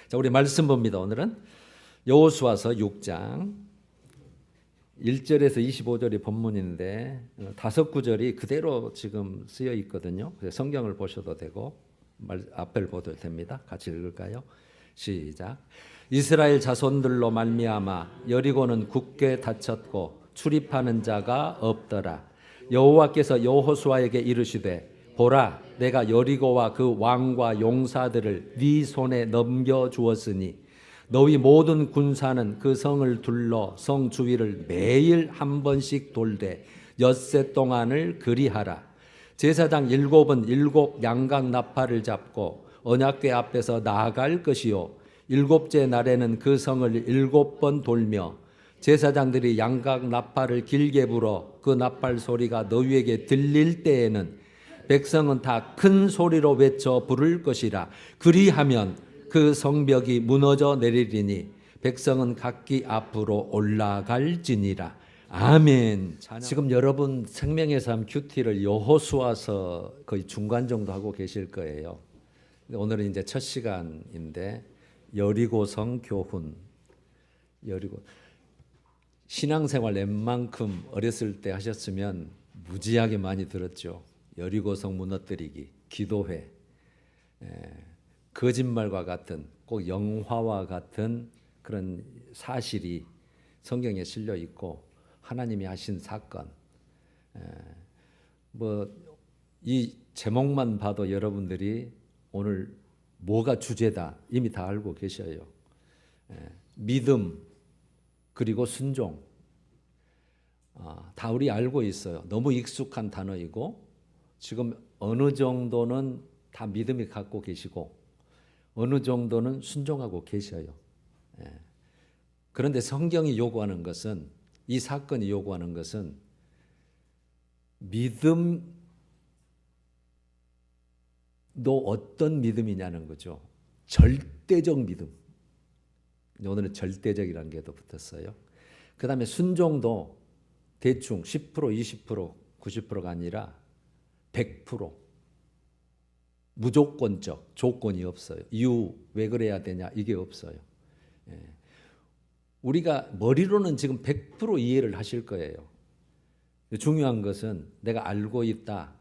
자, 우리 말씀 봅니다. 오늘은 여호수아서 6장 1절에서 25절이 본문인데 다섯 구절이 그대로 지금 쓰여 있거든요. 그래서 성경을 보셔도 되고 앞을 보도 됩니다. 같이 읽을까요? 시작. 이스라엘 자손들로 말미암아 여리고는 굳게 닫혔고 출입하는 자가 없더라. 여호와께서 여호수아에게 이르시되 보라, 내가 여리고와 그 왕과 용사들을 네 손에 넘겨 주었으니 너희 모든 군사는 그 성을 둘러 성 주위를 매일 한 번씩 돌되 엿새 동안을 그리하라. 제사장 7은 7 양각 나팔을 잡고 언약궤 앞에서 나아갈 것이요 7째 날에는 그 성을 7번 돌며 제사장들이 양각 나팔을 길게 불어 그 나팔 소리가 너희에게 들릴 때에는 백성은 다 큰 소리로 외쳐 부를 것이라. 그리하면 그 성벽이 무너져 내리리니 백성은 각기 앞으로 올라갈지니라. 아멘. 지금 여러분 생명의 삶 큐티를 여호수아서 거의 중간 정도 하고 계실 거예요. 오늘은 이제 첫 시간인데 여리고성 교훈. 여리고 신앙생활 웬만큼 어렸을 때 하셨으면 무지하게 많이 들었죠. 여리고성 무너뜨리기, 기도회, 거짓말과 같은 꼭 영화와 같은 그런 사실이 성경에 실려 있고 하나님이 하신 사건. 뭐 이 제목만 봐도 여러분들이 오늘 뭐가 주제다 이미 다 알고 계셔요. 믿음 그리고 순종. 다 우리 알고 있어요. 너무 익숙한 단어이고 지금 어느 정도는 다 믿음이 갖고 계시고 어느 정도는 순종하고 계셔요. 그런데 성경이 요구하는 것은 이 사건이 요구하는 것은 믿음도 어떤 믿음이냐는 거죠. 절대적 믿음. 오늘은 절대적이라는 게 더 붙었어요. 그 다음에 순종도 대충 10%, 20%, 90%가 아니라 100%. 무조건적, 조건이 없어요. 이유, 왜 그래야 되냐, 이게 없어요. 우리가 머리로는 지금 100% 이해를 하실 거예요. 중요한 것은 내가 알고 있다.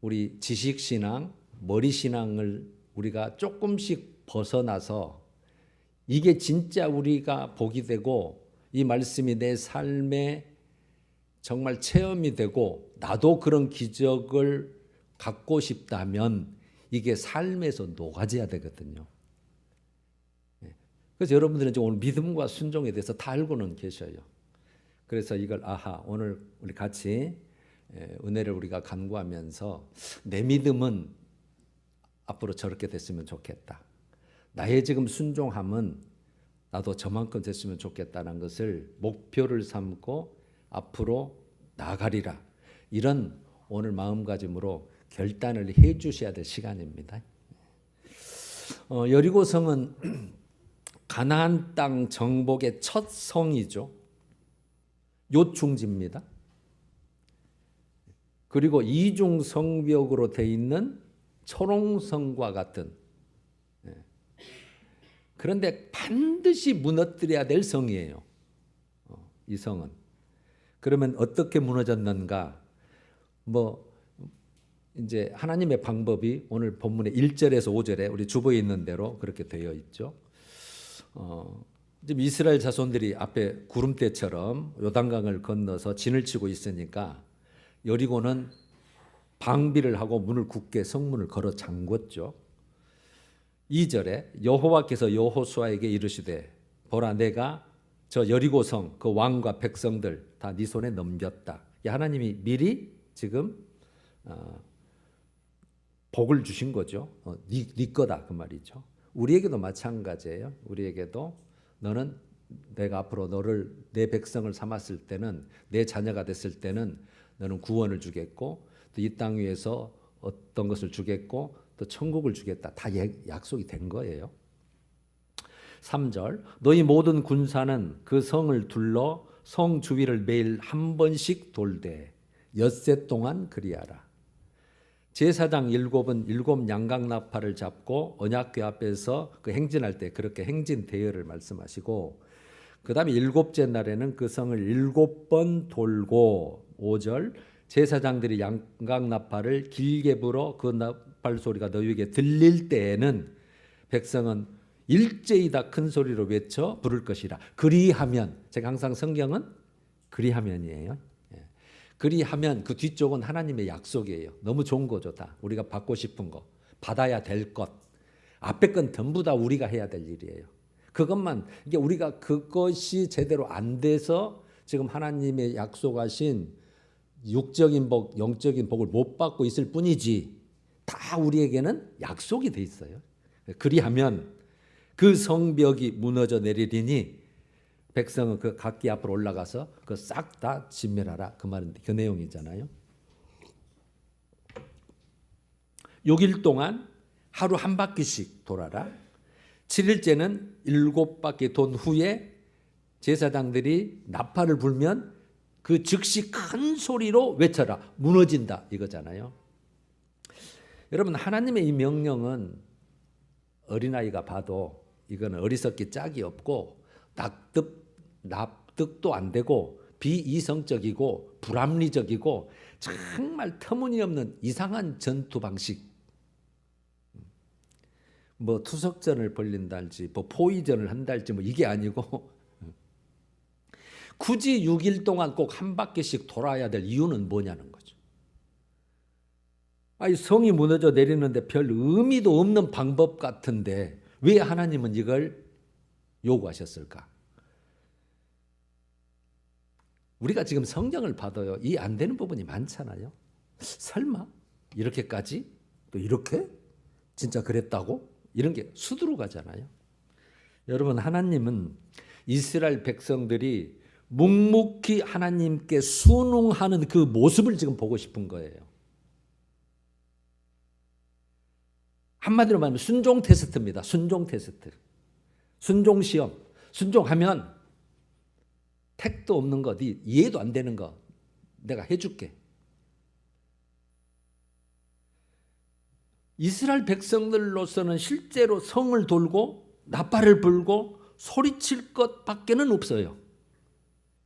우리 지식신앙, 머리신앙을 우리가 조금씩 벗어나서 이게 진짜 우리가 복이 되고 이 말씀이 내 삶에 정말 체험이 되고 나도 그런 기적을 갖고 싶다면 이게 삶에서 녹아져야 되거든요. 그래서 여러분들은 오늘 믿음과 순종에 대해서 다 알고는 계셔요. 그래서 이걸 오늘 우리 같이 은혜를 우리가 간구하면서 내 믿음은 앞으로 저렇게 됐으면 좋겠다. 나의 지금 순종함은 나도 저만큼 됐으면 좋겠다는 것을 목표를 삼고 앞으로 나아가리라. 이런 오늘 마음가짐으로 결단을 해 주셔야 될 시간입니다. 여리고성은 가나안 땅 정복의 첫 성이죠. 요충지입니다. 그리고 이중 성벽으로 되어 있는 초롱성과 같은, 그런데 반드시 무너뜨려야 될 성이에요. 이 성은. 그러면 어떻게 무너졌는가? 이제 하나님의 방법이 오늘 본문의 1절에서 5절에 우리 주보에 있는 대로 그렇게 되어 있죠. 지금 이스라엘 자손들이 앞에 구름대처럼 요단강을 건너서 진을 치고 있으니까 여리고는 방비를 하고 문을 굳게 성문을 걸어 잠궜죠. 2절에 여호와께서 여호수아에게 이르시되 보라, 내가 저 여리고성 그 왕과 백성들 다 네 손에 넘겼다. 하나님이 미리 지금 복을 주신 거죠. 네 거다 그 말이죠. 우리에게도 마찬가지예요. 우리에게도 너는 내가 앞으로 너를 내 백성을 삼았을 때는 내 자녀가 됐을 때는 너는 구원을 주겠고 또 이 땅 위에서 어떤 것을 주겠고 또 천국을 주겠다. 다 약속이 된 거예요. 3절 너희 모든 군사는 그 성을 둘러 성 주위를 매일 한 번씩 돌되 엿새 동안 그리하라. 제사장 7은 7 양강나팔을 잡고 언약궤 앞에서 그 행진할 때 그렇게 행진 대열을 말씀하시고, 그 다음에 7째 날에는 그 성을 7번 돌고 5절 제사장들이 양강나팔을 길게 불어 그 나팔 소리가 너희에게 들릴 때에는 백성은 일제히 다 큰 소리로 외쳐 부를 것이라. 그리하면, 제가 항상 성경은 그리하면이에요. 그리하면 그 뒤쪽은 하나님의 약속이에요. 너무 좋은 거죠. 다 우리가 받고 싶은 거, 받아야 될 것, 앞에 건 전부 다 우리가 해야 될 일이에요. 그것만, 이게 우리가 그것이 제대로 안 돼서 지금 하나님의 약속하신 육적인 복, 영적인 복을 못 받고 있을 뿐이지, 다 우리에게는 약속이 돼 있어요. 그리하면 그 성벽이 무너져 내리리니 백성은 그 각기 앞으로 올라가서 그 싹 다 진멸하라, 그 말인데 그 내용이잖아요. 6일 동안 하루 한 바퀴씩 돌아라. 7일째는 7바퀴 돈 후에 제사장들이 나팔을 불면 그 즉시 큰 소리로 외쳐라. 무너진다 이거잖아요. 여러분, 하나님의 이 명령은 어린아이가 봐도 이거는 어리석기 짝이 없고 납득도 안 되고 비이성적이고 불합리적이고 정말 터무니없는 이상한 전투 방식, 뭐 투석전을 벌린달지 뭐 포위전을 한달지 뭐 이게 아니고, 굳이 6일 동안 꼭 한 바퀴씩 돌아야 될 이유는 뭐냐는 거죠. 아니, 성이 무너져 내리는데 별 의미도 없는 방법 같은데 왜 하나님은 이걸 요구하셨을까? 우리가 지금 성경을 봐도요, 이 안 되는 부분이 많잖아요. 설마 이렇게까지? 또 이렇게? 진짜 그랬다고? 이런 게 수두룩 하잖아요. 여러분, 하나님은 이스라엘 백성들이 묵묵히 하나님께 순응하는 그 모습을 지금 보고 싶은 거예요. 한마디로 말하면 순종 테스트입니다. 순종 테스트. 순종 시험. 순종하면 택도 없는 거, 이해도 안 되는 거 내가 해줄게. 이스라엘 백성들로서는 실제로 성을 돌고 나팔을 불고 소리칠 것밖에는 없어요.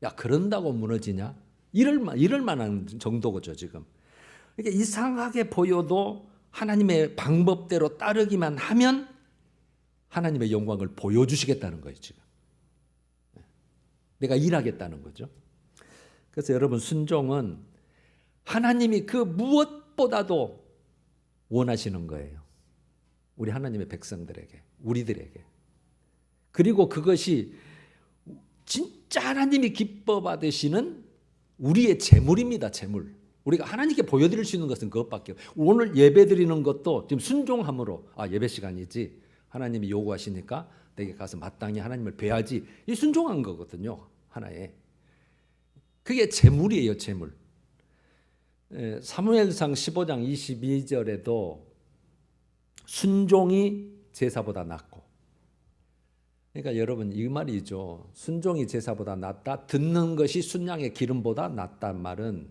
야, 그런다고 무너지냐? 이럴 만한 정도죠 지금. 그러니까 이상하게 보여도 하나님의 방법대로 따르기만 하면 하나님의 영광을 보여주시겠다는 거예요 지금. 내가 일하겠다는 거죠. 그래서 여러분, 순종은 하나님이 그 무엇보다도 원하시는 거예요. 우리 하나님의 백성들에게, 우리들에게. 그리고 그것이 진짜 하나님이 기뻐 받으시는 우리의 재물입니다. 재물. 우리가 하나님께 보여드릴 수 있는 것은 그것밖에 없어요. 오늘 예배 드리는 것도 지금 순종함으로, 예배 시간이지, 하나님이 요구하시니까 내게 가서 마땅히 하나님을 뵈야지, 이 순종한 거거든요. 하나의. 그게 재물이에요. 재물. 사무엘상 15장 22절에도 순종이 제사보다 낫고, 그러니까 여러분, 이 말이죠. 순종이 제사보다 낫다, 듣는 것이 순양의 기름보다 낫단 말은,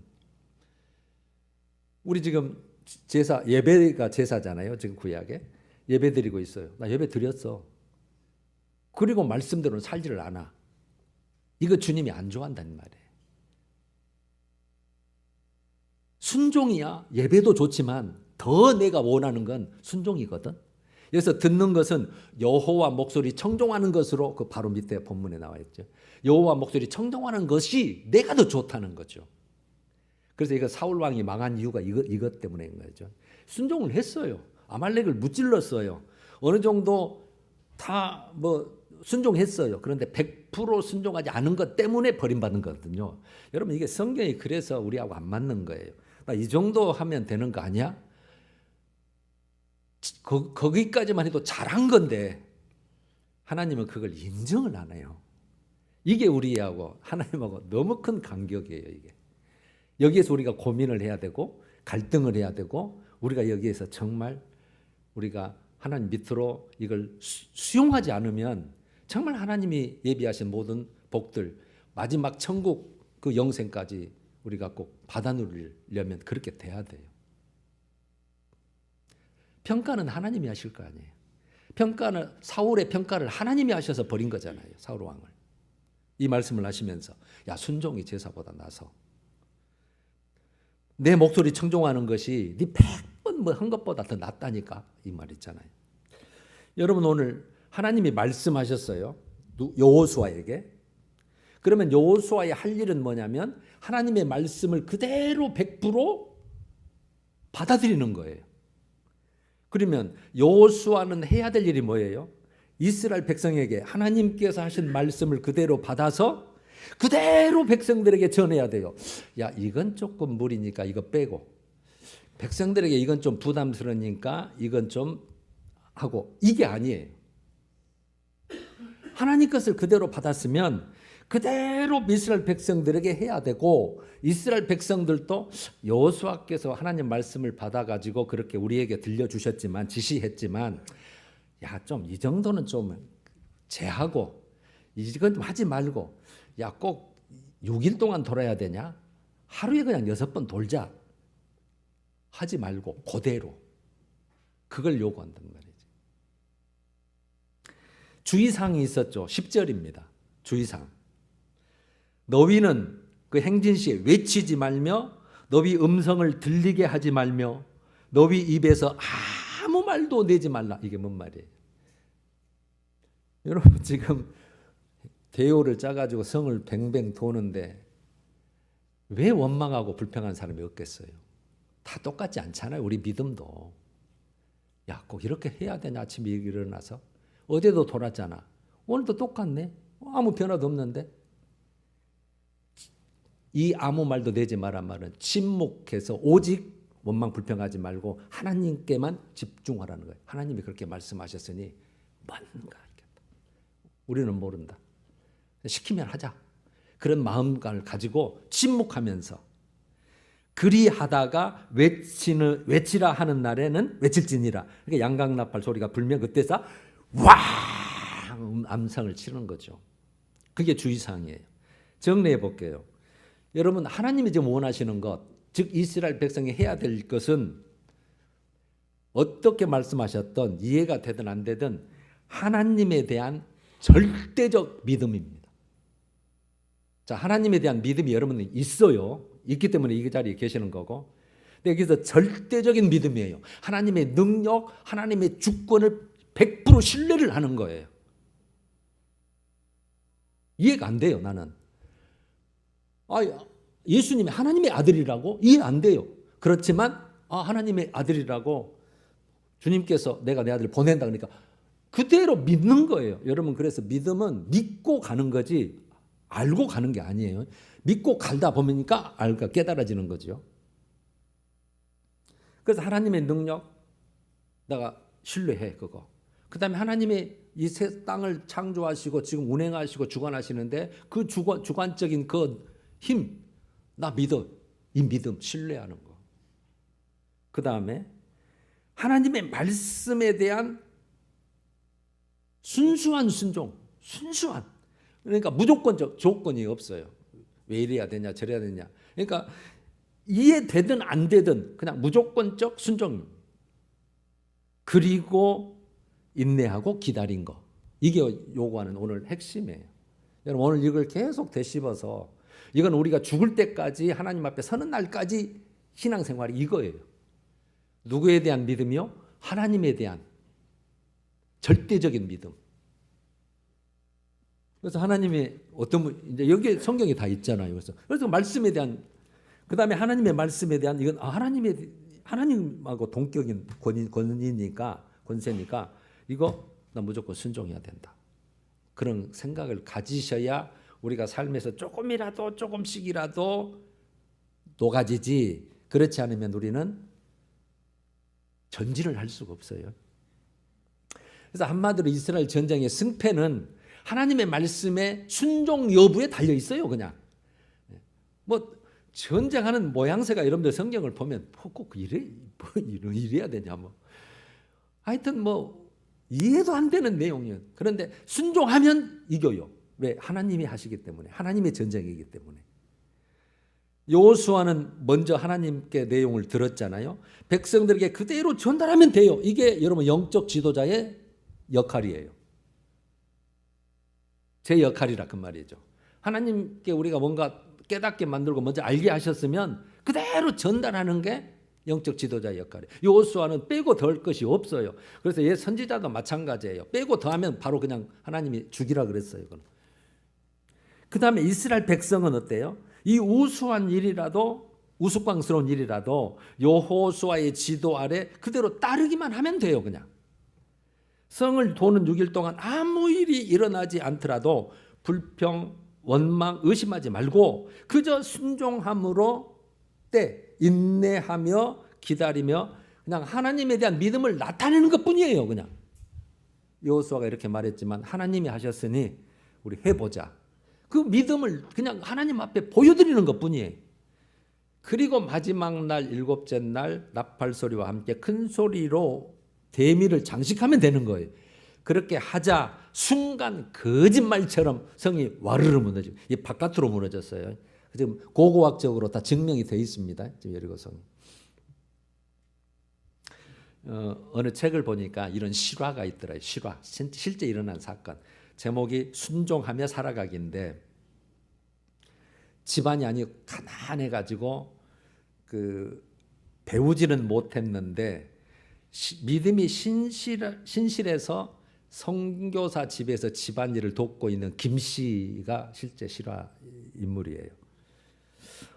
우리 지금 제사, 예배가 제사잖아요. 지금 구약에 예배 드리고 있어요. 나 예배 드렸어. 그리고 말씀대로는 살지를 않아. 이거 주님이 안 좋아한다는 말이에요. 순종이야. 예배도 좋지만 더 내가 원하는 건 순종이거든. 그래서 듣는 것은 여호와 목소리 청종하는 것으로, 그 바로 밑에 본문에 나와 있죠. 여호와 목소리 청종하는 것이 내가 더 좋다는 거죠. 그래서 이거 사울 왕이 망한 이유가 이것 때문인 거죠. 순종을 했어요. 아말렉을 무찔렀어요. 어느 정도 다 순종했어요. 그런데 100% 순종하지 않은 것 때문에 버림받은 거거든요. 여러분, 이게 성경이 그래서 우리하고 안 맞는 거예요. 나 이 정도 하면 되는 거 아니야? 거기까지만 해도 잘한 건데 하나님은 그걸 인정을 안 해요. 이게 우리하고 하나님하고 너무 큰 간격이에요. 이게. 여기에서 우리가 고민을 해야 되고 갈등을 해야 되고, 우리가 여기에서 정말 우리가 하나님 밑으로 이걸 수용하지 않으면 정말 하나님이 예비하신 모든 복들, 마지막 천국 그 영생까지 우리가 꼭 받아 누리려면 그렇게 돼야 돼요. 평가는 하나님이 하실 거 아니에요. 평가는 사울의 평가를 하나님이 하셔서 버린 거잖아요. 사울 왕을. 이 말씀을 하시면서 야 순종이 제사보다 나서 내 목소리 청종하는 것이 네 100번 뭐 한 것보다 더 낫다니까 이 말 있잖아요. 여러분 오늘 하나님이 말씀하셨어요. 여호수아에게. 그러면 여호수아의 할 일은 뭐냐면 하나님의 말씀을 그대로 100% 받아들이는 거예요. 그러면 여호수아는 해야 될 일이 뭐예요? 이스라엘 백성에게 하나님께서 하신 말씀을 그대로 받아서 그대로 백성들에게 전해야 돼요. 야 이건 조금 무리니까 이거 빼고 백성들에게 이건 좀 부담스러우니까 이건 좀 하고 이게 아니에요. 하나님 것을 그대로 받았으면 그대로 이스라엘 백성들에게 해야 되고 이스라엘 백성들도 여호수아께서 하나님 말씀을 받아가지고 그렇게 우리에게 들려주셨지만 지시했지만 야 좀 이 정도는 좀 제하고 이건 좀 하지 말고 야 꼭 6일 동안 돌아야 되냐? 하루에 그냥 6번 돌자. 하지 말고 그대로 그걸 요구한단 말이지. 주의사항이 있었죠. 10절입니다. 주의사항. 너희는 그 행진시에 외치지 말며 너희 음성을 들리게 하지 말며 너희 입에서 아무 말도 내지 말라. 이게 뭔 말이에요? 여러분 지금 대요를 짜가지고 성을 뱅뱅 도는데 왜 원망하고 불평한 사람이 없겠어요? 다 똑같지 않잖아요. 우리 믿음도. 야, 꼭 이렇게 해야 되냐 아침에 일어나서. 어제도 돌았잖아. 오늘도 똑같네. 아무 변화도 없는데. 이 아무 말도 내지 말란 말은 침묵해서 오직 원망 불평하지 말고 하나님께만 집중하라는 거예요. 하나님이 그렇게 말씀하셨으니 뭔가 알겠다. 우리는 모른다. 시키면 하자. 그런 마음을 가지고 침묵하면서 그리하다가 외치라 하는 날에는 외칠지니라. 그러니까 양강나팔 소리가 불면 그때서 와 암상을 치는 거죠. 그게 주의사항이에요. 정리해 볼게요. 여러분 하나님이 지금 원하시는 것, 즉 이스라엘 백성이 해야 될 것은 어떻게 말씀하셨던 이해가 되든 안 되든 하나님에 대한 절대적 믿음입니다. 자, 하나님에 대한 믿음이 여러분은 있어요. 있기 때문에 이 자리에 계시는 거고. 근데 여기서 절대적인 믿음이에요. 하나님의 능력, 하나님의 주권을 100% 신뢰를 하는 거예요. 이해가 안 돼요, 나는. 예수님이 하나님의 아들이라고? 이해 안 돼요. 그렇지만 하나님의 아들이라고 주님께서 내가 내 아들을 보낸다 그러니까 그대로 믿는 거예요. 여러분 그래서 믿음은 믿고 가는 거지 알고 가는 게 아니에요. 믿고 갈다 보니까 알고 깨달아지는 거죠. 그래서 하나님의 능력 내가 신뢰해 그거. 그 다음에 하나님의 이 새 땅을 창조하시고 지금 운행하시고 주관하시는데 그 주관적인 그 힘, 나 믿어. 이 믿음, 신뢰하는 거. 그 다음에 하나님의 말씀에 대한 순수한 순종, 순수한. 그러니까 무조건적 조건이 없어요. 왜 이래야 되냐, 저래야 되냐. 그러니까 이해되든 안 되든 그냥 무조건적 순종. 그리고 인내하고 기다린 거. 이게 요구하는 오늘 핵심이에요. 여러분 오늘 이걸 계속 되씹어서 이건 우리가 죽을 때까지 하나님 앞에 서는 날까지 신앙생활이 이거예요. 누구에 대한 믿음이요? 하나님에 대한 절대적인 믿음. 그래서 하나님의 어떤 이제 여기 성경이 다 있잖아요. 그래서 말씀에 대한 그 다음에 하나님의 말씀에 대한 이건 하나님하고 동격인 권세니까 이거 나 무조건 순종해야 된다. 그런 생각을 가지셔야 우리가 삶에서 조금씩이라도 녹아지지. 그렇지 않으면 우리는 전진을 할 수가 없어요. 그래서 한마디로 이스라엘 전쟁의 승패는 하나님의 말씀에 순종 여부에 달려 있어요. 그냥 뭐 전쟁하는 모양새가 여러분들 성경을 보면 꼭 이래야 되냐 뭐 하여튼 뭐 이해도 안 되는 내용이에요. 그런데 순종하면 이겨요. 왜? 하나님이 하시기 때문에. 하나님의 전쟁이기 때문에. 여호수아는 먼저 하나님께 내용을 들었잖아요. 백성들에게 그대로 전달하면 돼요. 이게 여러분 영적 지도자의 역할이에요. 제 역할이라 그 말이죠. 하나님께 우리가 뭔가 깨닫게 만들고 먼저 알게 하셨으면 그대로 전달하는 게 영적 지도자의 역할이에요. 여호수아는 빼고 덜 것이 없어요. 그래서 옛 선지자도 마찬가지예요. 빼고 더하면 바로 그냥 하나님이 죽이라 그랬어요. 그 다음에 이스라엘 백성은 어때요? 이 우수한 일이라도, 우스꽝스러운 일이라도 여호수아의 지도 아래 그대로 따르기만 하면 돼요. 그냥 성을 도는 6일 동안 아무 일이 일어나지 않더라도 불평, 원망, 의심하지 말고 그저 순종함으로 인내하며 기다리며 그냥 하나님에 대한 믿음을 나타내는 것뿐이에요. 그냥 여호수아가 이렇게 말했지만 하나님이 하셨으니 우리 해보자. 그 믿음을 그냥 하나님 앞에 보여드리는 것뿐이에요. 그리고 마지막 날 7째 날 나팔소리와 함께 큰 소리로 대미를 장식하면 되는 거예요. 그렇게 하자 순간 거짓말처럼 성이 와르르 무너지고 이 바깥으로 무너졌어요. 지금 고고학적으로 다 증명이 되어 있습니다. 지금 여리고성이. 어느 책을 보니까 이런 실화가 있더라고요. 실화. 실제 일어난 사건. 제목이 순종하며 살아가기인데 집안이 아니 가난해가지고 배우지는 못했는데 믿음이 신실해서 선교사 집에서 집안일을 돕고 있는 김 씨가 실제 실화 인물이에요.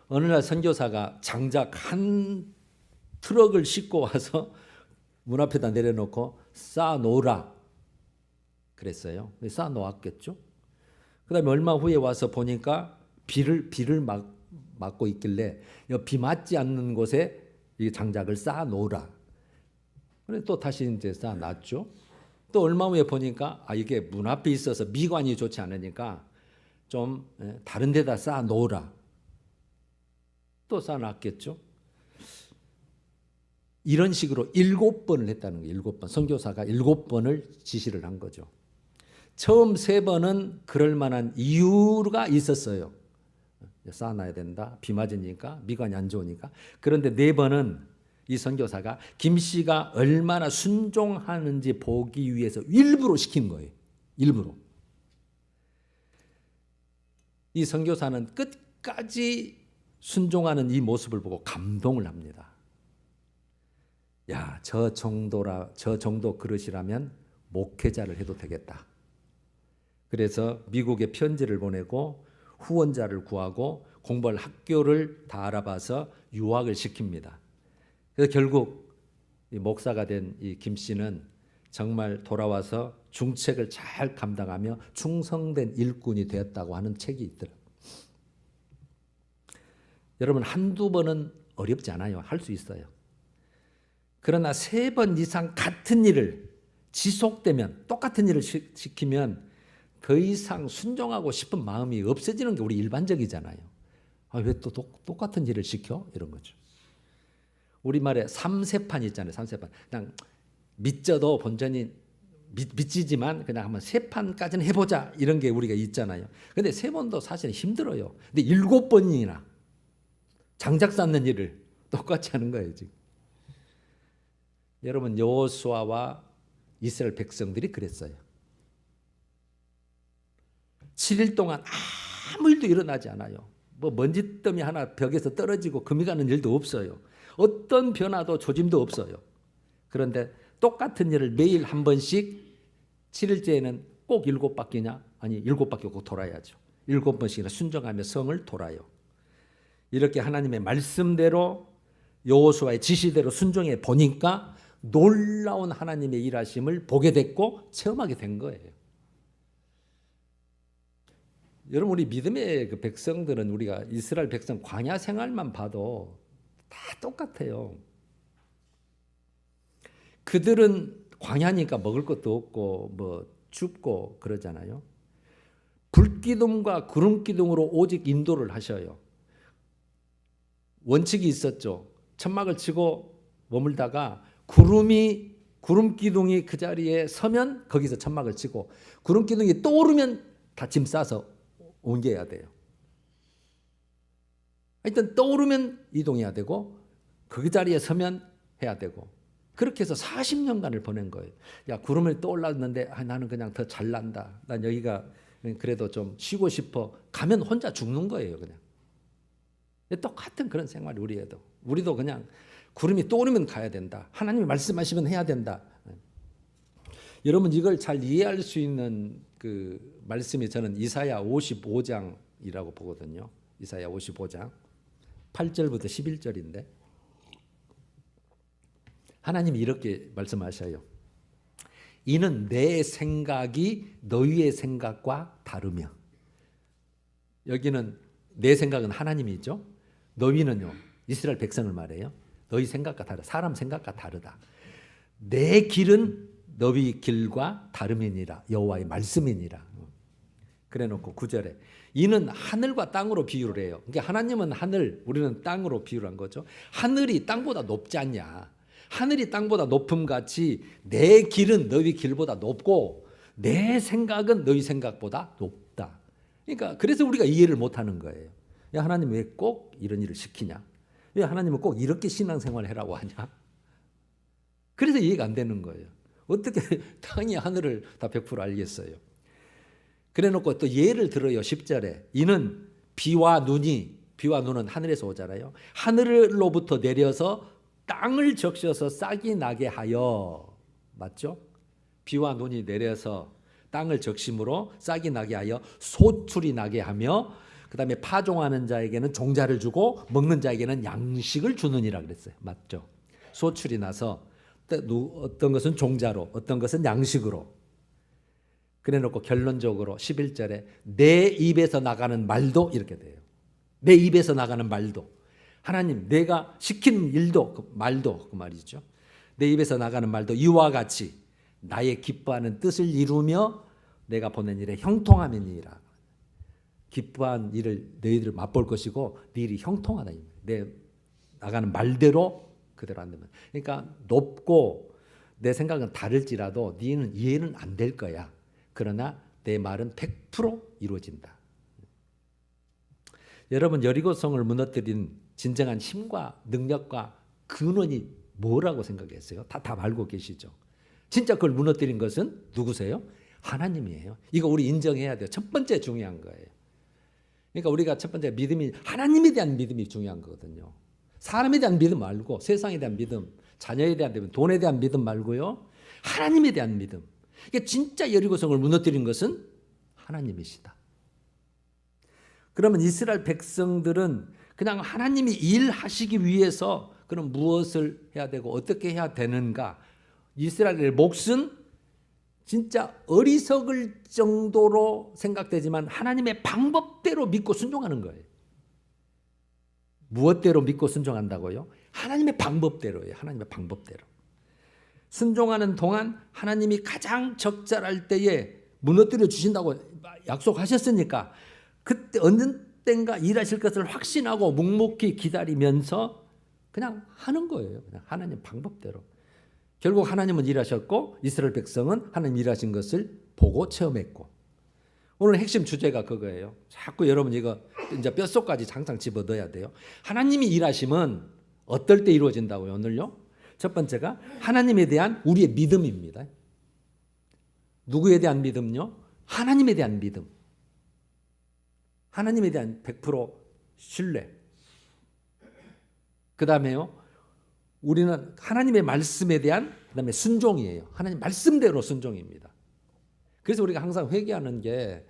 어느 날 선교사가 장작 한 트럭을 싣고 와서 문 앞에다 내려놓고 쌓아놓으라 그랬어요. 쌓아놓았겠죠. 그 다음에 얼마 후에 와서 보니까 비를 맞고 있길래 비 맞지 않는 곳에 이 장작을 쌓아놓으라. 그래 또 다시 이제 쌓아놨죠. 또 얼마 후에 보니까 이게 문 앞에 있어서 미관이 좋지 않으니까 좀 다른 데다 쌓아놓으라. 또 쌓아놨겠죠. 이런 식으로 7번을 했다는 거예요. 7번. 선교사가 7번을 지시를 한 거죠. 처음 3번은 그럴 만한 이유가 있었어요. 쌓아놔야 된다. 비 맞으니까, 미관이 안 좋으니까. 그런데 4번은 이 선교사가 김 씨가 얼마나 순종하는지 보기 위해서 일부러 시킨 거예요. 일부러. 이 선교사는 끝까지 순종하는 이 모습을 보고 감동을 합니다. 야, 저 정도 그릇이라면 목회자를 해도 되겠다. 그래서 미국에 편지를 보내고 후원자를 구하고 공부할 학교를 다 알아봐서 유학을 시킵니다. 그래서 결국 이 목사가 된 이 김 씨는 정말 돌아와서 중책을 잘 감당하며 충성된 일꾼이 되었다고 하는 책이 있더라고요. 여러분 한두 번은 어렵지 않아요. 할 수 있어요. 그러나 3번 이상 같은 일을 지속되면 똑같은 일을 시키면 더 이상 순종하고 싶은 마음이 없어지는 게 우리 일반적이잖아요. 왜 또 똑같은 일을 시켜? 이런 거죠. 우리말에 3세판 있잖아요. 3세판. 그냥 믿져도 본전이 믿지지만 그냥 한번 3판까지는 해보자 이런 게 우리가 있잖아요. 근데 3번도 사실은 힘들어요. 근데 7번이나 장작 쌓는 일을 똑같이 하는 거예요. 지금. 여러분 여호수아와 이스라엘 백성들이 그랬어요. 7일 동안 아무 일도 일어나지 않아요. 뭐 먼지더미 하나 벽에서 떨어지고 금이 가는 일도 없어요. 어떤 변화도 조짐도 없어요. 그런데 똑같은 일을 매일 한 번씩 7일째에는 꼭 7바퀴냐? 아니 7바퀴 꼭 돌아야죠. 7번씩이나 순종하며 성을 돌아요. 이렇게 하나님의 말씀대로 여호수아의 지시대로 순종해 보니까 놀라운 하나님의 일하심을 보게 됐고 체험하게 된 거예요. 여러분 우리 믿음의 그 백성들은 우리가 이스라엘 백성 광야 생활만 봐도 다 똑같아요. 그들은 광야니까 먹을 것도 없고 뭐 춥고 그러잖아요. 불기둥과 구름기둥으로 오직 인도를 하셔요. 원칙이 있었죠. 천막을 치고 머물다가 구름기둥이 그 자리에 서면 거기서 천막을 치고 구름기둥이 떠오르면 다 짐 싸서 옮겨야 돼요. 하여튼 떠오르면 이동해야 되고 그 자리에 서면 해야 되고 그렇게 해서 40년간을 보낸 거예요. 야, 구름을 떠올랐는데 나는 그냥 더 잘난다. 난 여기가 그래도 좀 쉬고 싶어. 가면 혼자 죽는 거예요, 그냥. 똑같은 그런 생활이 우리도 그냥 구름이 떠오르면 가야 된다. 하나님이 말씀하시면 해야 된다. 여러분 이걸 잘 이해할 수 있는 그 말씀이 저는 이사야 55장이라고 보거든요. 이사야 55장 8절부터 11절인데 하나님이 이렇게 말씀하셔요. 이는 내 생각이 너희의 생각과 다르며. 여기는 내 생각은 하나님이죠. 너희는요, 이스라엘 백성을 말해요. 너희 생각과 다르다. 사람 생각과 다르다. 내 길은 너희 길과 다름이니라. 여호와의 말씀이니라. 그래놓고 9절에 이는 하늘과 땅으로 비유를 해요. 그러니까 하나님은 하늘, 우리는 땅으로 비유를 한 거죠. 하늘이 땅보다 높지 않냐. 하늘이 땅보다 높음같이 내 길은 너희 길보다 높고 내 생각은 너희 생각보다 높다. 그러니까 그래서 우리가 이해를 못하는 거예요. 야, 하나님 왜 꼭 이런 일을 시키냐? 왜 하나님은 꼭 이렇게 신앙생활을 해라고 하냐? 그래서 이해가 안 되는 거예요. 어떻게 땅이 하늘을 다 100% 알겠어요. 그래놓고 또 예를 들어요. 10절에 이는 비와 눈은 하늘에서 오잖아요. 하늘로부터 내려서 땅을 적셔서 싹이 나게 하여, 맞죠? 비와 눈이 내려서 땅을 적심으로 싹이 나게 하여 소출이 나게 하며 그 다음에 파종하는 자에게는 종자를 주고 먹는 자에게는 양식을 주느니라 그랬어요. 맞죠? 소출이 나서 어떤 것은 종자로 어떤 것은 양식으로 그래놓고 결론적으로 11절에 내 입에서 나가는 말도 이렇게 돼요. 내 입에서 나가는 말도 하나님 내가 시킨 일도 말도 그 말이죠. 내 입에서 나가는 말도 이와 같이 나의 기뻐하는 뜻을 이루며 내가 보낸 일에 형통함이니라. 기뻐한 일을 너희들 맛볼 것이고 네 일이 형통하다. 내 나가는 말대로 그대로 안 되면. 그러니까 높고 내 생각은 다를지라도 너희는 이해는 안 될 거야. 그러나 내 말은 100% 이루어진다. 여러분 여리고성을 무너뜨린 진정한 힘과 능력과 근원이 뭐라고 생각했어요? 다 알고 계시죠? 진짜 그걸 무너뜨린 것은 누구세요? 하나님이에요. 이거 우리 인정해야 돼요. 첫 번째 중요한 거예요. 그러니까 우리가 첫 번째 믿음이 하나님에 대한 믿음이 중요한 거거든요. 사람에 대한 믿음 말고 세상에 대한 믿음, 자녀에 대한 믿음, 돈에 대한 믿음 말고요. 하나님에 대한 믿음. 그러니까 진짜 여리고성을 무너뜨린 것은 하나님이시다. 그러면 이스라엘 백성들은 그냥 하나님이 일하시기 위해서 그럼 무엇을 해야 되고 어떻게 해야 되는가? 이스라엘의 몫은 진짜 어리석을 정도로 생각되지만 하나님의 방법대로 믿고 순종하는 거예요. 무엇대로 믿고 순종한다고요? 하나님의 방법대로예요. 하나님의 방법대로. 순종하는 동안 하나님이 가장 적절할 때에 무너뜨려 주신다고 약속하셨으니까 그때 어느 때인가 일하실 것을 확신하고 묵묵히 기다리면서 그냥 하는 거예요. 그냥 하나님 방법대로. 결국 하나님은 일하셨고 이스라엘 백성은 하나님 일하신 것을 보고 체험했고 오늘 핵심 주제가 그거예요. 자꾸 여러분 이거 이제 뼛속까지 항상 집어넣어야 돼요. 하나님이 일하심은 어떨 때 이루어진다고요? 오늘요? 첫 번째가 하나님에 대한 우리의 믿음입니다. 누구에 대한 믿음요? 하나님에 대한 믿음. 하나님에 대한 100% 신뢰. 그 다음에요. 우리는 하나님의 말씀에 대한 그다음에 순종이에요. 하나님 말씀대로 순종입니다. 그래서 우리가 항상 회개하는 게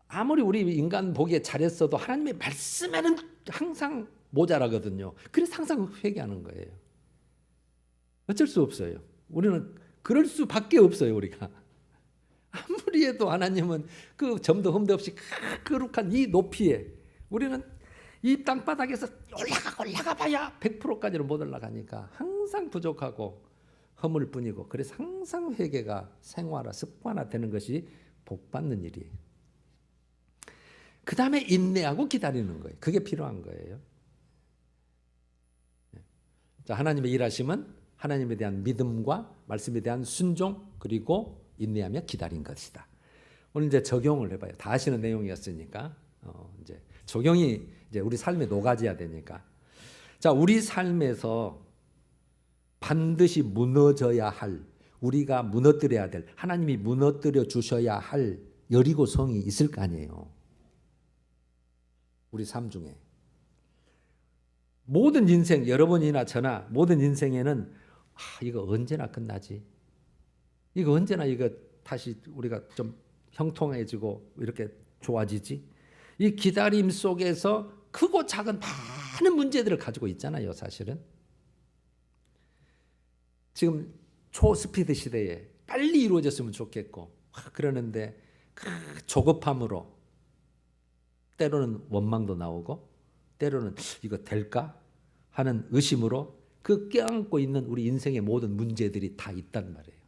아무리 우리 인간 보기에 잘했어도 하나님의 말씀에는 항상 모자라거든요. 그래서 항상 회개하는 거예요. 어쩔 수 없어요. 우리는 그럴 수밖에 없어요. 우리가 아무리 해도 하나님은 그 점도 흠도 없이 거룩한 이 높이에 우리는 이 땅바닥에서 올라가 봐야 100%까지는 못 올라가니까 항상 부족하고 허물 뿐이고 그래서 항상 회개가 생활화 습관화되는 것이 복받는 일이에요. 그 다음에 인내하고 기다리는 거예요. 그게 필요한 거예요. 자, 하나님의 일하심은 하나님에 대한 믿음과 말씀에 대한 순종 그리고 인내하며 기다린 것이다. 오늘 이제 적용을 해봐요. 다 아시는 내용이었으니까 이제 적용이 이제 우리 삶에 녹아져야 되니까. 자, 우리 삶에서 반드시 무너져야 할, 우리가 무너뜨려야 될, 하나님이 무너뜨려 주셔야 할 여리고 성이 있을 거 아니에요. 우리 삶 중에. 모든 인생, 여러분이나 저나 모든 인생에는 이거 언제나 끝나지? 이거 언제나 이거 다시 우리가 좀 형통해지고 이렇게 좋아지지? 이 기다림 속에서 크고 작은 많은 문제들을 가지고 있잖아요, 사실은. 지금 초스피드 시대에 빨리 이루어졌으면 좋겠고, 그러는데 그 조급함으로 때로는 원망도 나오고, 때로는 이거 될까 하는 의심으로 그 껴안고 있는 우리 인생의 모든 문제들이 다 있단 말이에요.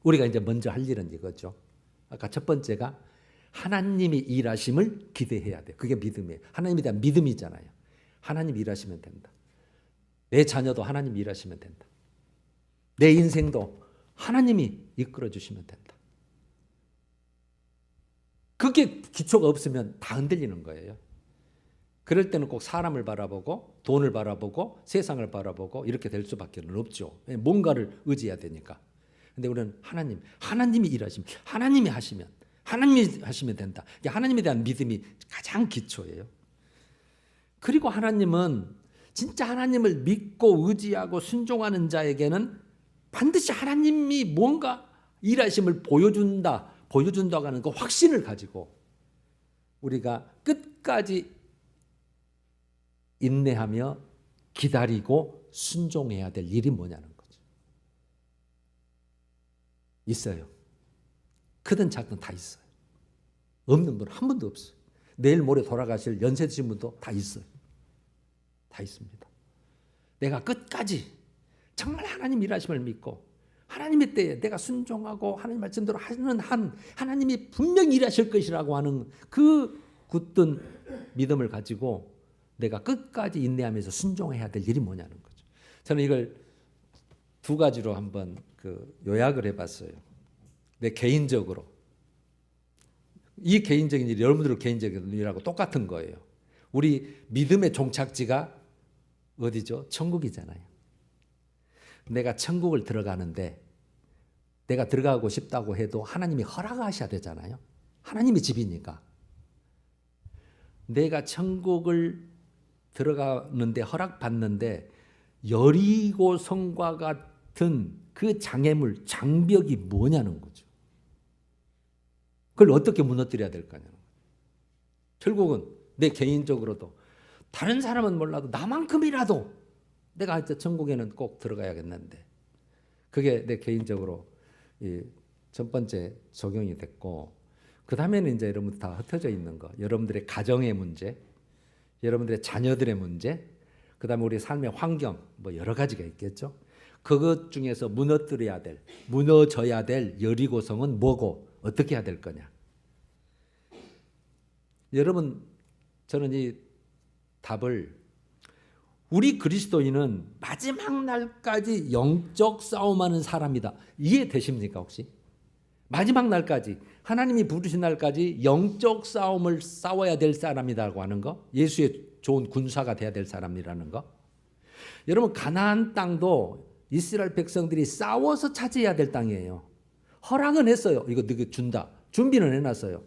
우리가 이제 먼저 할 일은 이거죠. 아까 첫 번째가 하나님이 일하심을 기대해야 돼요. 그게 믿음이에요. 하나님에 대한 믿음이잖아요. 하나님 일하시면 된다. 내 자녀도 하나님 일하시면 된다. 내 인생도 하나님이 이끌어 주시면 된다. 그게 기초가 없으면 다 흔들리는 거예요. 그럴 때는 꼭 사람을 바라보고 돈을 바라보고 세상을 바라보고 이렇게 될 수밖에 없죠. 뭔가를 의지해야 되니까. 근데 우리는 하나님이 일하시면, 하나님이 하시면 된다. 하나님에 대한 믿음이 가장 기초예요. 그리고 하나님은 진짜 하나님을 믿고 의지하고 순종하는 자에게는 반드시 하나님이 뭔가 일하심을 보여준다고 하는 그 확신을 가지고 우리가 끝까지 인내하며 기다리고 순종해야 될 일이 뭐냐는 거죠. 있어요. 크든 작든 다 있어요. 없는 분 한 분도 없어요. 내일 모레 돌아가실 연세 드신 분도 다 있어요. 다 있습니다. 내가 끝까지 정말 하나님 일하심을 믿고 하나님의 때에 내가 순종하고 하나님 말씀대로 하는 한 하나님이 분명히 일하실 것이라고 하는 그 굳든 믿음을 가지고 내가 끝까지 인내하면서 순종해야 될 일이 뭐냐는 거죠. 저는 이걸 두 가지로 한번 요약을 해봤어요. 내 개인적으로. 이 개인적인 일, 여러분들 개인적인 일하고 똑같은 거예요. 우리 믿음의 종착지가 어디죠? 천국이잖아요. 내가 천국을 들어가는데 내가 들어가고 싶다고 해도 하나님이 허락하셔야 되잖아요. 하나님의 집이니까. 내가 천국을 들어가는데 허락받는데 여리고 성과 같은 그 장애물, 장벽이 뭐냐는 거죠. 그걸 어떻게 무너뜨려야 될까냐는 거죠. 결국은 내 개인적으로도 다른 사람은 몰라도 나만큼이라도 내가 천국에는 꼭 들어가야겠는데 그게 내 개인적으로 첫 번째 적용이 됐고 그 다음에는 이제 여러분 다 흩어져 있는 거 여러분들의 가정의 문제 여러분들의 자녀들의 문제 그 다음에 우리 삶의 환경 뭐 여러 가지가 있겠죠. 그것 중에서 무너져야 될 여리고성은 뭐고 어떻게 해야 될 거냐. 여러분 저는 이 답을 우리 그리스도인은 마지막 날까지 영적 싸움하는 사람이다. 이해되십니까 혹시? 마지막 날까지 하나님이 부르신 날까지 영적 싸움을 싸워야 될 사람이라고 하는 거 예수의 좋은 군사가 돼야 될 사람이라는 거 여러분 가나안 땅도 이스라엘 백성들이 싸워서 차지해야 될 땅이에요. 허락은 했어요. 이거 너게 준다. 준비는 해놨어요.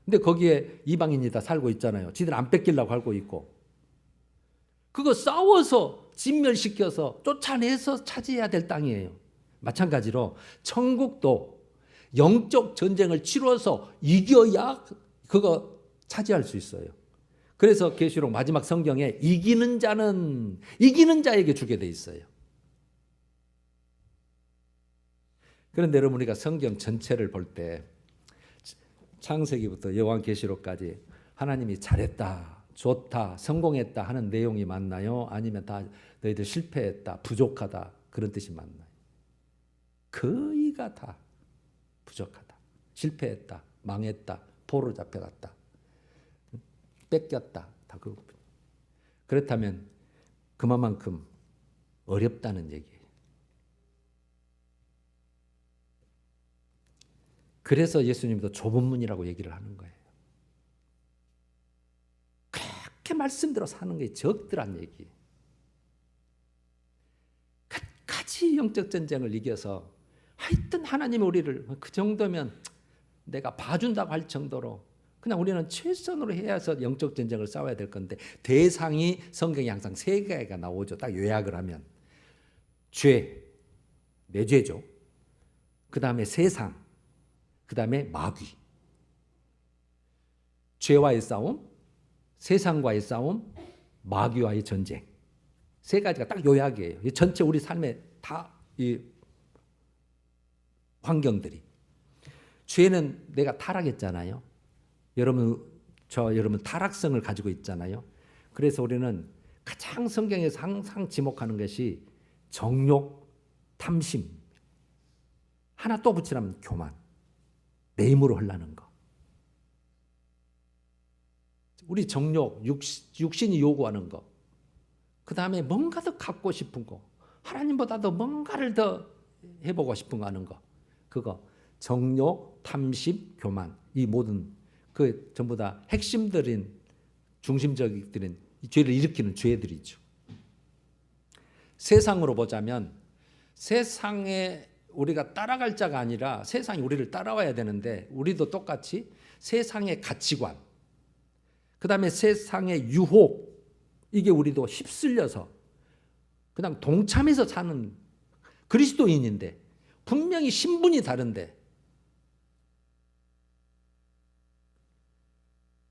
근데 거기에 이방인이 다 살고 있잖아요. 지들 안 뺏기려고 하고 있고 그거 싸워서 진멸시켜서 쫓아내서 차지해야 될 땅이에요. 마찬가지로 천국도 영적 전쟁을 치러서 이겨야 그거 차지할 수 있어요. 그래서 계시록 마지막 성경에 이기는 자는 이기는 자에게 주게 돼 있어요. 그런데 여러분 우리가 성경 전체를 볼 때 창세기부터 요한계시록까지 하나님이 잘했다, 좋다, 성공했다 하는 내용이 맞나요? 아니면 다 너희들 실패했다, 부족하다 그런 뜻이 맞나요? 거의가 다 부족하다, 실패했다, 망했다, 포로 잡혀갔다, 뺏겼다 다 그 부분. 그렇다면 그만큼 어렵다는 얘기예요. 그래서 예수님도 좁은 문이라고 얘기를 하는 거예요. 말씀대로 사는 게 적더란 얘기. 끝까지 영적 전쟁을 이겨서 하여튼 하나님이 우리를 그 정도면 내가 봐준다고 할 정도로 그냥 우리는 최선으로 해서 영적 전쟁을 싸워야 될 건데, 대상이 성경에 항상 세 개가 나오죠. 딱 요약을 하면 죄, 내 죄죠. 그 다음에 세상, 그 다음에 마귀. 죄와의 싸움, 세상과의 싸움, 마귀와의 전쟁. 세 가지가 딱 요약이에요. 이 전체 우리 삶에 다 이 환경들이. 죄는 내가 타락했잖아요. 여러분 타락성을 가지고 있잖아요. 그래서 우리는 가장 성경에서 항상 지목하는 것이 정욕, 탐심. 하나 또 붙이라면 교만. 내 힘으로 하려는 거. 우리 정욕, 육신이 요구하는 거. 그 다음에 뭔가 더 갖고 싶은 거. 하나님보다도 뭔가를 더 해보고 싶은 거 하는 거. 그거. 정욕, 탐심, 교만. 이 모든 그 전부 다 핵심들인, 중심적인 이 죄를 일으키는 죄들이죠. 세상으로 보자면 세상에 우리가 따라갈 자가 아니라 세상이 우리를 따라와야 되는데, 우리도 똑같이 세상의 가치관, 그 다음에 세상의 유혹, 이게 우리도 휩쓸려서 그냥 동참해서 사는 그리스도인인데, 분명히 신분이 다른데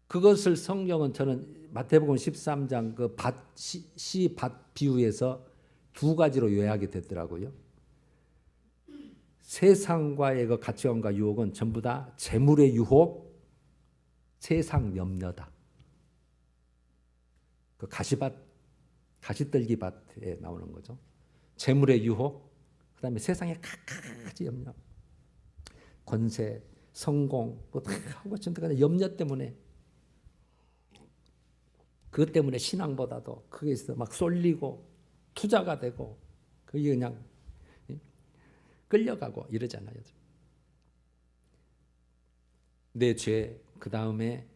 그것을 성경은, 저는 마태복음 13장 그 밭 비유에서 두 가지로 요약이 됐더라고요. 세상과의 그 가치관과 유혹은 전부 다 재물의 유혹, 세상 염려다. 그 가시떨기 밭에 나오는 거죠. 재물의 유혹, 그 다음에 세상의 갖가지 염려, 권세, 성공, 뭐 다 하고 전부 염려 때문에, 그것 때문에 신앙보다도 거기에서 막 쏠리고 투자가 되고 그게 그냥 끌려가고 이러잖아요. 내 죄, 그 다음에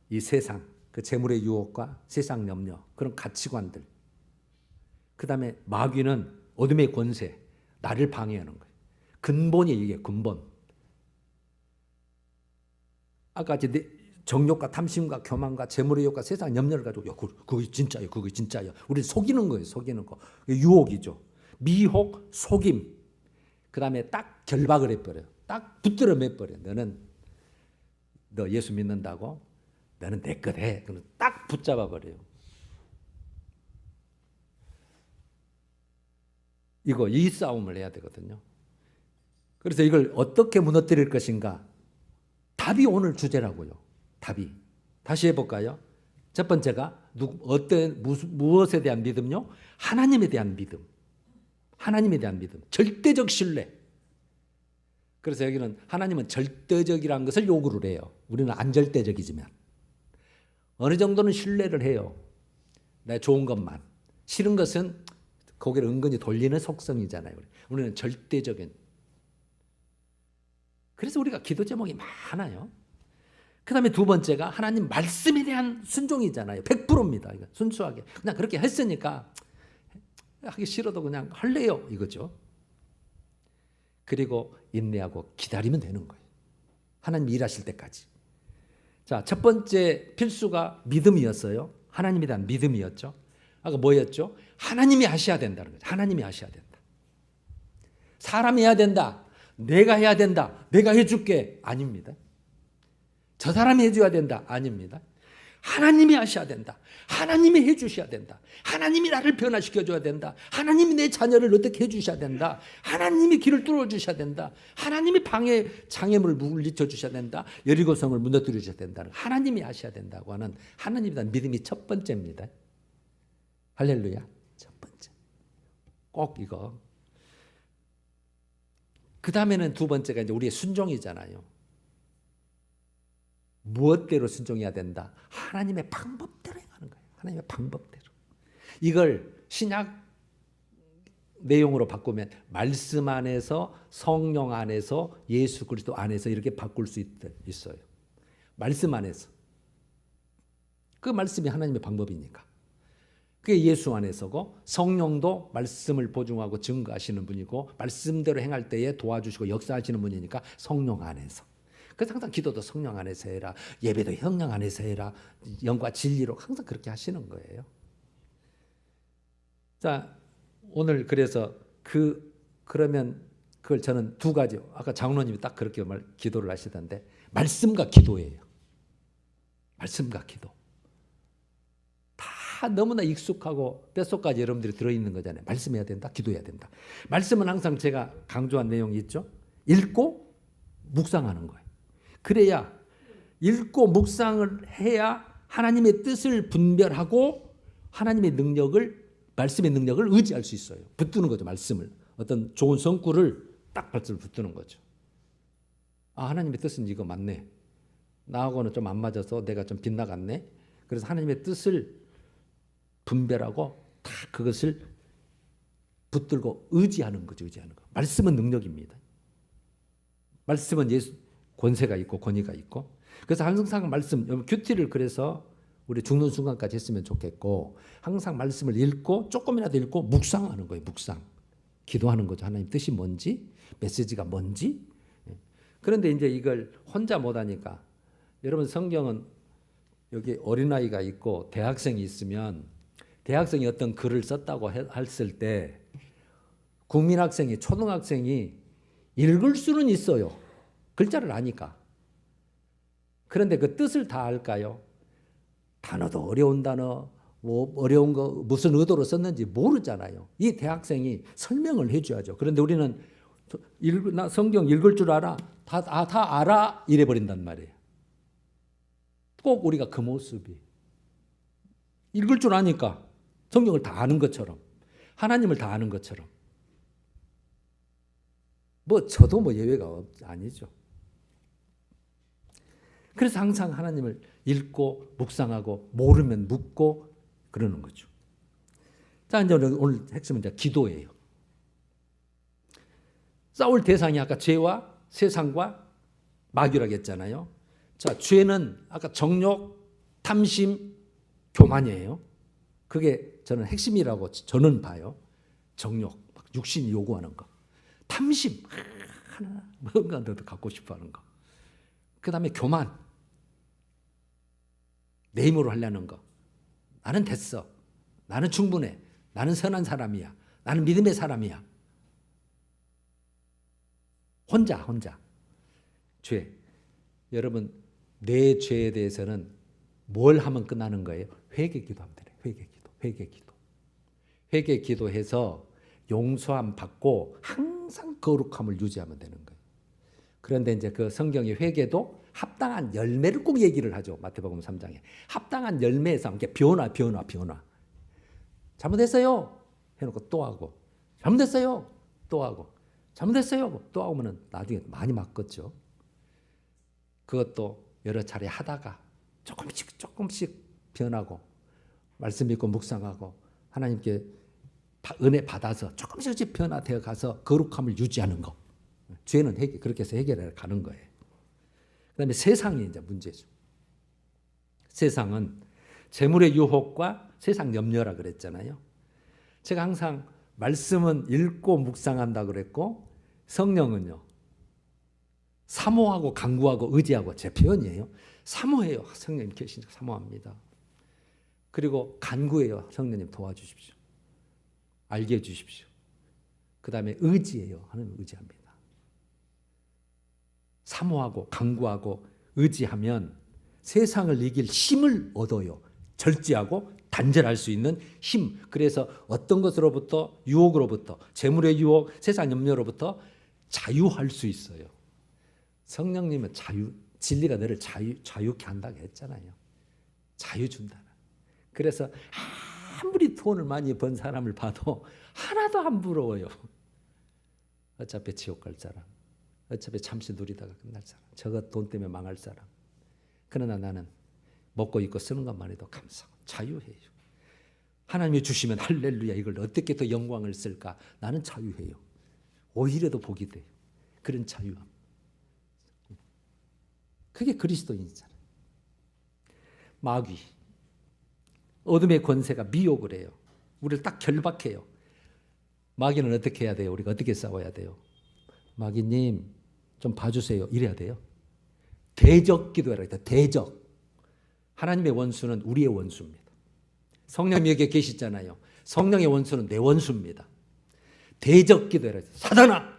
이 세상, 그 재물의 유혹과 세상 염려, 그런 가치관들. 그 다음에 마귀는 어둠의 권세, 나를 방해하는 거예요. 근본이 이게 근본. 아까 정욕과 탐심과 교만과 재물의 유혹과 세상 염려를 가지고, 그거 진짜예요, 그거 진짜예요. 우리 속이는 거예요, 속이는 거. 유혹이죠. 미혹, 속임. 그 다음에 딱 결박을 해버려요. 딱 붙들어 매버려요. 너 예수 믿는다고? 너는 내 것 해. 그럼 딱 붙잡아 버려요. 이 싸움을 해야 되거든요. 그래서 이걸 어떻게 무너뜨릴 것인가? 답이 오늘 주제라고요. 답이. 다시 해볼까요? 첫 번째가 무엇에 대한 믿음요? 하나님에 대한 믿음. 하나님에 대한 믿음. 절대적 신뢰. 그래서 여기는 하나님은 절대적이라는 것을 요구를 해요. 우리는 안 절대적이지만 어느 정도는 신뢰를 해요. 내 좋은 것만. 싫은 것은 거기를 은근히 돌리는 속성이잖아요. 우리는 절대적인. 그래서 우리가 기도 제목이 많아요. 그 다음에 두 번째가 하나님 말씀에 대한 순종이잖아요. 100%입니다. 순수하게. 그냥 그렇게 했으니까 하기 싫어도 그냥 할래요. 이거죠. 그리고 인내하고 기다리면 되는 거예요. 하나님 일하실 때까지. 자, 첫 번째 필수가 믿음이었어요. 하나님에 대한 믿음이었죠. 아까 뭐였죠? 하나님이 하셔야 된다는 거죠. 하나님이 하셔야 된다. 사람이 해야 된다. 내가 해야 된다. 내가 해줄게. 아닙니다. 저 사람이 해줘야 된다. 아닙니다. 하나님이 하셔야 된다. 하나님이 해주셔야 된다. 하나님이 나를 변화시켜줘야 된다. 하나님이 내 자녀를 어떻게 해주셔야 된다. 하나님이 길을 뚫어주셔야 된다. 하나님이 장애물을 물리쳐 주셔야 된다. 여리고성을 무너뜨려 주셔야 된다. 하나님이 하셔야 된다고 하는 하나님에 대한 믿음이 첫 번째입니다. 할렐루야. 첫 번째. 꼭 이거. 그 다음에는 두 번째가 이제 우리의 순종이잖아요. 무엇대로 순종해야 된다? 하나님의 방법대로 행하는 거예요. 하나님의 방법대로. 이걸 신약 내용으로 바꾸면 말씀 안에서, 성령 안에서, 예수 그리스도 안에서 이렇게 바꿀 수 있어요. 말씀 안에서. 그 말씀이 하나님의 방법이니까. 그게 예수 안에서고, 성령도 말씀을 보증하고 증거하시는 분이고 말씀대로 행할 때에 도와주시고 역사하시는 분이니까 성령 안에서. 그래서 항상 기도도 성령 안에서 해라, 예배도 성령 안에서 해라, 영과 진리로 항상 그렇게 하시는 거예요. 자, 오늘 그래서 그러면 그걸 저는 두 가지, 아까 장로님이 딱 그렇게 기도를 하시던데, 말씀과 기도예요. 말씀과 기도. 다 너무나 익숙하고 뼛속까지 여러분들이 들어있는 거잖아요. 말씀해야 된다, 기도해야 된다. 말씀은 항상 제가 강조한 내용이 있죠. 읽고 묵상하는 거예요. 그래야, 읽고 묵상을 해야 하나님의 뜻을 분별하고 하나님의 능력을, 말씀의 능력을 의지할 수 있어요. 붙드는 거죠. 말씀을, 어떤 좋은 성구를 딱 말씀을 붙드는 거죠. 아, 하나님의 뜻은 이거 맞네. 나하고는 좀 안 맞아서 내가 좀 빗나갔네. 그래서 하나님의 뜻을 분별하고 다 그것을 붙들고 의지하는 거죠. 의지하는 거. 말씀은 능력입니다. 말씀은 예수 권세가 있고 권위가 있고. 그래서 항상 말씀, 큐티를 그래서 우리 죽는 순간까지 했으면 좋겠고, 항상 말씀을 읽고 조금이라도 읽고 묵상하는 거예요. 묵상. 기도하는 거죠. 하나님 뜻이 뭔지, 메시지가 뭔지. 그런데 이제 이걸 혼자 못하니까, 여러분 성경은 여기 어린아이가 있고 대학생이 있으면, 대학생이 어떤 글을 썼다고 했을 때 국민학생이, 초등학생이 읽을 수는 있어요. 글자를 아니까. 그런데 그 뜻을 다 알까요? 단어도 어려운 단어, 뭐 어려운 거 무슨 의도로 썼는지 모르잖아요. 이 대학생이 설명을 해줘야죠. 그런데 우리는 나 성경 읽을 줄 알아? 다 알아? 이래버린단 말이에요. 꼭 우리가 그 모습이, 읽을 줄 아니까 성경을 다 아는 것처럼, 하나님을 다 아는 것처럼. 뭐 저도 뭐 예외가 아니죠. 그래서 항상 하나님을 읽고 묵상하고 모르면 묻고 그러는 거죠. 자, 이제 오늘 핵심은 이제 기도예요. 싸울 대상이 아까 죄와 세상과 마귀라고 했잖아요. 자, 죄는 아까 정욕, 탐심, 교만이에요. 그게 저는 핵심이라고 저는 봐요. 정욕, 육신이 요구하는 거. 탐심, 하나 뭔가 더 갖고 싶어하는 거. 그 다음에 교만, 내 힘으로 하려는 거. 나는 됐어, 나는 충분해, 나는 선한 사람이야, 나는 믿음의 사람이야. 혼자 죄. 여러분, 내 죄에 대해서는 뭘 하면 끝나는 거예요? 회개기도하면 돼요. 회개기도해서 용서함 받고 항상 거룩함을 유지하면 되는 거예요. 그런데 이제 그 성경의 회개도 합당한 열매를 꼭 얘기를 하죠. 마태복음 3장에. 합당한 열매에서 함께 변화. 잘못했어요 해놓고 또 하고, 잘못했어요 또 하고, 잘못했어요 또 하면은 나중에 많이 맞겠죠. 그것도 여러 차례 하다가 조금씩 변하고, 말씀 믿고 묵상하고 하나님께 은혜 받아서 조금씩 변화되어 가서 거룩함을 유지하는 거. 죄는 그렇게 해서 해결해 가는 거예요. 그다음에 세상이 이제 문제죠. 세상은 재물의 유혹과 세상 염려라 그랬잖아요. 제가 항상 말씀은 읽고 묵상한다 그랬고, 성령은요 사모하고 간구하고 의지하고, 제 표현이에요. 사모해요. 성령님 계시니까 사모합니다. 그리고 간구해요. 성령님 도와주십시오, 알게 해주십시오. 그 다음에 의지해요. 하나님 의지합니다. 사모하고 간구하고 의지하면 세상을 이길 힘을 얻어요. 절제하고 단절할 수 있는 힘. 그래서 어떤 것으로부터, 유혹으로부터, 재물의 유혹, 세상 염려로부터 자유할 수 있어요. 성령님은 진리가 너를 자유케 한다고 했잖아요. 자유 준다. 그래서 아무리 돈을 많이 번 사람을 봐도 하나도 안 부러워요. 어차피 지옥 갈 사람, 어차피 잠시 누리다가 끝날 사람, 저거 돈 때문에 망할 사람. 그러나 나는 먹고 입고 쓰는 것만 해도 감사하고 자유해요. 하나님이 주시면 할렐루야, 이걸 어떻게 더 영광을 쓸까? 나는 자유해요. 오히려 더 복이 돼요. 그런 자유함. 그게 그리스도인이잖아요. 마귀, 어둠의 권세가 미혹을 해요. 우리를 딱 결박해요. 마귀는 어떻게 해야 돼요? 우리가 어떻게 싸워야 돼요? 마귀님 좀 봐주세요. 이래야 돼요. 대적 기도해라. 대적. 하나님의 원수는 우리의 원수입니다. 성령님 여기에 계시잖아요. 성령의 원수는 내 원수입니다. 대적 기도해라. 사단아,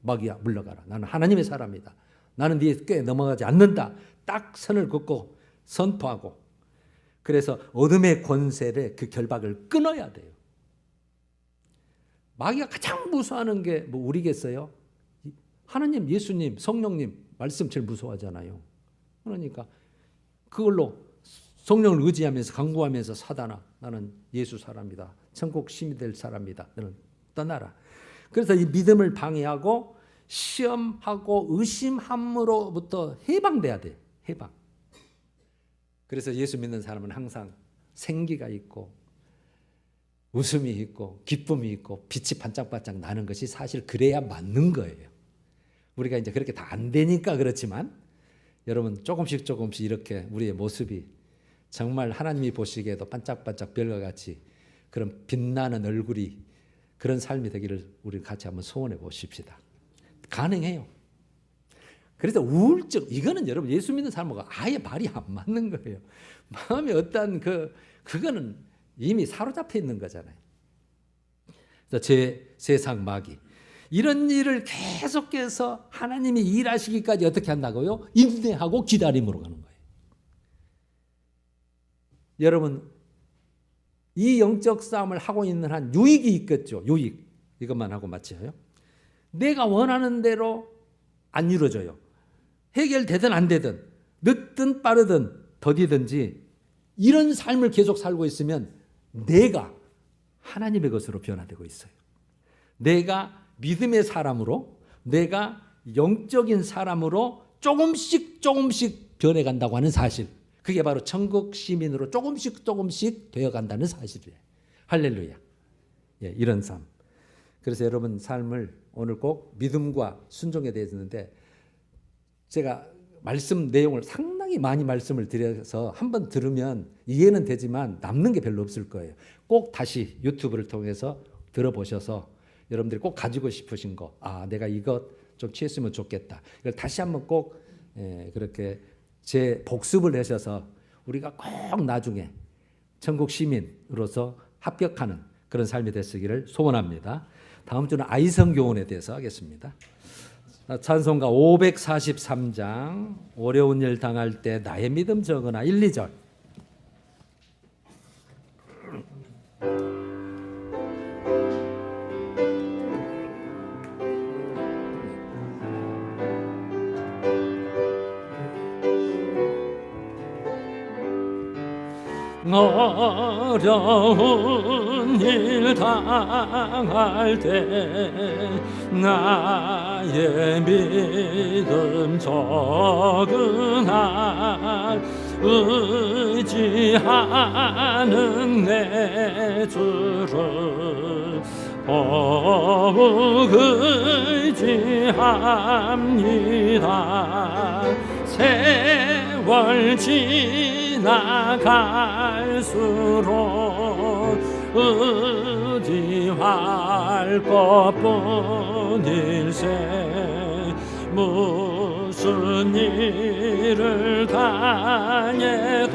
마귀야 물러가라. 나는 하나님의 사람이다. 나는 네 꾀에 넘어가지 않는다. 딱 선을 긋고 선포하고, 그래서 어둠의 권세를 그 결박을 끊어야 돼요. 마귀가 가장 무서워하는 게 뭐 우리겠어요? 하나님, 예수님, 성령님 말씀 제일 무서워하잖아요. 그러니까 그걸로 성령을 의지하면서 강구하면서 사단아, 나는 예수 사람이다. 천국 시민이 될 사람이다. 너는 떠나라. 그래서 이 믿음을 방해하고 시험하고 의심함으로부터 해방돼야 돼. 해방. 그래서 예수 믿는 사람은 항상 생기가 있고 웃음이 있고 기쁨이 있고 빛이 반짝반짝 나는 것이 사실 그래야 맞는 거예요. 우리가 이제 그렇게 다 안 되니까 그렇지만 여러분 조금씩 이렇게 우리의 모습이 정말 하나님이 보시기에도 반짝반짝 별과 같이 그런 빛나는 얼굴이 그런 삶이 되기를 우리 같이 한번 소원해 보십시다. 가능해요. 그래서 우울증, 이거는 여러분 예수 믿는 사람하고 아예 말이 안 맞는 거예요. 마음에 어떤 그거는 이미 사로잡혀 있는 거잖아요. 제 세상 마귀. 이런 일을 계속해서 하나님이 일하시기까지 어떻게 한다고요? 인내하고 기다림으로 가는 거예요. 여러분, 이 영적 싸움을 하고 있는 한 유익이 있겠죠. 유익. 이것만 하고 마쳐요. 내가 원하는 대로 안 이루어져요. 해결되든 안 되든 늦든 빠르든 더디든지 이런 삶을 계속 살고 있으면 내가 하나님의 것으로 변화되고 있어요. 내가 믿음의 사람으로, 내가 영적인 사람으로 조금씩 변해간다고 하는 사실, 그게 바로 천국 시민으로 조금씩 되어간다는 사실이에요. 할렐루야. 예, 이런 삶. 그래서 여러분 삶을 오늘 꼭 믿음과 순종에 대해서 했는데 제가 말씀 내용을 상당히 많이 말씀을 드려서 한번 들으면 이해는 되지만 남는 게 별로 없을 거예요. 꼭 다시 유튜브를 통해서 들어보셔서 여러분들이 꼭 가지고 싶으신 거, 내가 이것 좀 취했으면 좋겠다. 이걸 다시 한번 꼭 그렇게 복습을 하셔서 우리가 꼭 나중에 천국 시민으로서 합격하는 그런 삶이 됐으기를 소원합니다. 다음 주는 아이성 교훈에 대해서 하겠습니다. 찬송가 543장 어려운 일 당할 때 나의 믿음 적으나 1, 2절. 어려운 일 당할 때 나의 믿음 적으나 의지하는 내 주를 더욱 의지합니다. 세월 지나갈수록 의지할 것뿐일세. 무슨 일을 당해도